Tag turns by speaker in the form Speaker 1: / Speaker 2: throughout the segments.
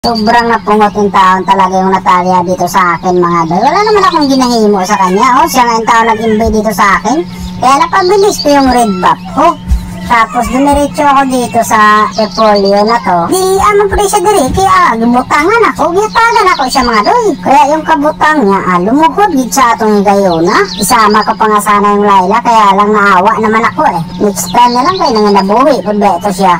Speaker 1: Sobrang napungot yung taon talaga yung Natalia dito sa akin mga doy. Wala naman akong ginahimo sa kanya. Siya nga yung taon nag-invade dito sa akin. Kaya napabilis ko yung red buff ko. Tapos dumiretso ako dito sa repolyo na to. Di ano po siya diri. Kaya lumutangan ako. Gitagan ako siya mga doy. Kaya yung kabutang niya lumuhod gid sa atong gayona. Isama ko pa nga sana yung Layla. Kaya lang naawa naman ako eh. Next time na lang kayo nang nabuhi. Kung beto siya.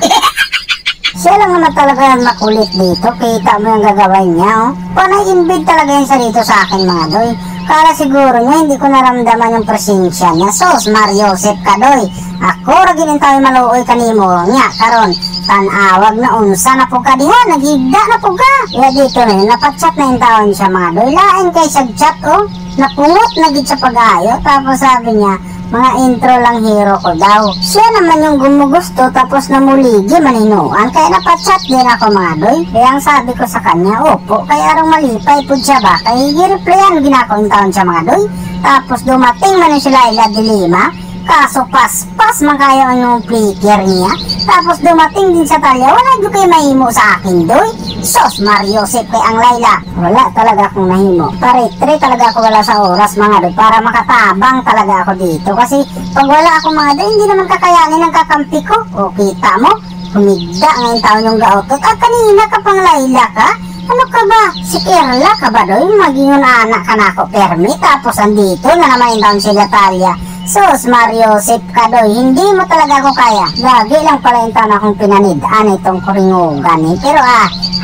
Speaker 1: Siya lang naman talaga makulit dito. Kita mo yung gagawin niya, oh. Panay-invade talaga yan siya dito sa akin, mga doy. Kala siguro niya, hindi ko naramdaman yung presensya niya. Sos, Mariosep ka, doy. Ako, raginin tayo maluoy kanimo. Nga, karon, tanawag na unsa na po ka diha. Naghigda na po ka. Kaya dito na yun, napatchat na yung taon siya, mga doy. Lain kay sa chat, oh. Napungot na gid sa pag-ayo. Tapos sabi niya, mga intro lang hero ko daw. Siya naman yung gumugusto tapos namuligi maninuan. Kaya napachat din ako mga doy. Kaya ang sabi ko sa kanya, opo, kaya arong malipay po siya ba? Kaya i-replyan ginako yung taon siya mga doy. Tapos dumating man yung si Layla Dilima. Kaso pas man kayo ang flicker niya. Tapos dumating din sa Talia. Wala doon kayo mahimo sa akin doy. Sos, Mariosep kay ang Layla. Wala talaga akong nahimo. Pare-tre talaga ako wala sa oras mga doy. Para makatabang talaga ako dito. Kasi pag wala ako mga doy, hindi naman kakayanin ang kakampi ko. O kita mo, humigda ngayon taon yung gaotot. At kanina ka pang Layla ka? Ano ka ba? Si Kerla ka ba doy? Magingon anak ka na ako permi. Tapos andito na naman yung taon si Natalia. Sos, Mariosep ka doy, hindi mo talaga ako kaya. Lagi lang pala yung taon akong pinanidaan itong kuringugan eh. Pero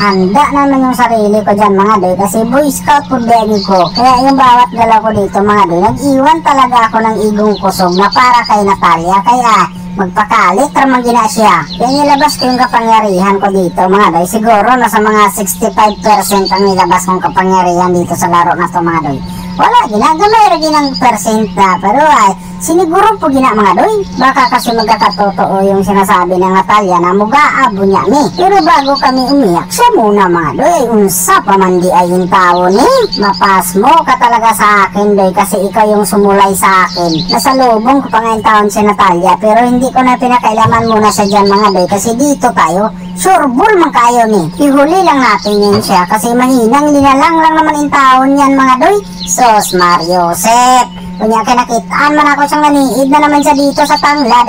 Speaker 1: handa naman yung sarili ko dyan mga doy. Kasi boy scout po dyan ko. Kaya yung bawat galaw ko dito mga doy, nag-iwan talaga ako ng igong kusog na para kay Natalia. Kaya magpakalit ramang gina siya. Kaya nilabas ko yung kapangyarihan ko dito mga doy. Siguro nasa mga 65% ang nilabas kong kapangyarihan dito sa laro na to mga doy. Wala, ginagamay rin ng percent na. Pero siniguro po gina mga doy. Baka kasi magkakatotoo yung sinasabi ng Natalia na mugaabo niya ni. Pero bago kami umiyak, siya muna mga doy. Unsa pa man di ay yung tao ni. Mapas mo ka talaga sa akin doy. Kasi ikaw yung sumulay sa akin. Nasa lubong ko pa ngayon taon si Natalia. Pero hindi ko na pinakailaman muna siya dyan mga doy. Kasi dito tayo, sureball man kayo ni. Ihuli lang natin yun siya. Kasi mahinang linalang lang naman yung taon yan mga doy. Sos, Mariosep. Kunya kinakitaan man ako siyang naniid na naman siya dito sa tanglad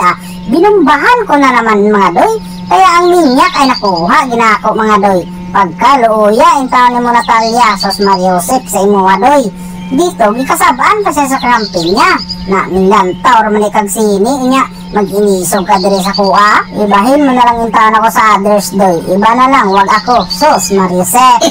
Speaker 1: Binumbahan ko na naman mga doy. Kaya ang minyak ay nakuha ginako mga doy. Pagkaluuya yung taon ni mo Natalia. Sos, Mariosep sa imo mga doy. Dito gikasabaan pa siya sa cramping niya. Na nilantaw raman ikag sini niya. Mag-inisog ka dire sa kuha. Ibahin mo na lang yung taon ako sa others doy. Iba na lang, wag ako. Sos, Mariosep.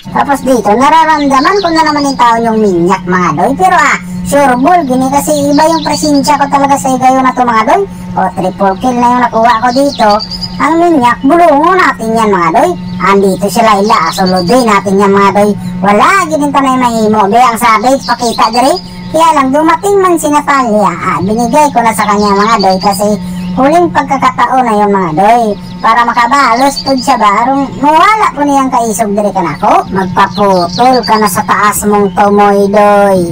Speaker 1: Tapos dito, nararamdaman ko na naman yung taon yung minyak mga doy. Pero sureball gini kasi iba yung presensya ko talaga sa igayon na to mga doy. O triple kill na yung nakuha ko dito. Ang minyak, bulungo natin yan mga doy. Andito si Layla, suludoy natin yan mga doy. Wala, gininto na yung mahimo. Be, ang sabi, pakita diri. Kaya lang, dumating man si Natalia. Binigay ko na sa kanya mga doy kasi huling pagkakataon na yung mga doy. Para makabalos po siya ba, arong mawala po niyang kaisog diri ka na ko. Magpaputol ka na sa taas mong tumoy doy.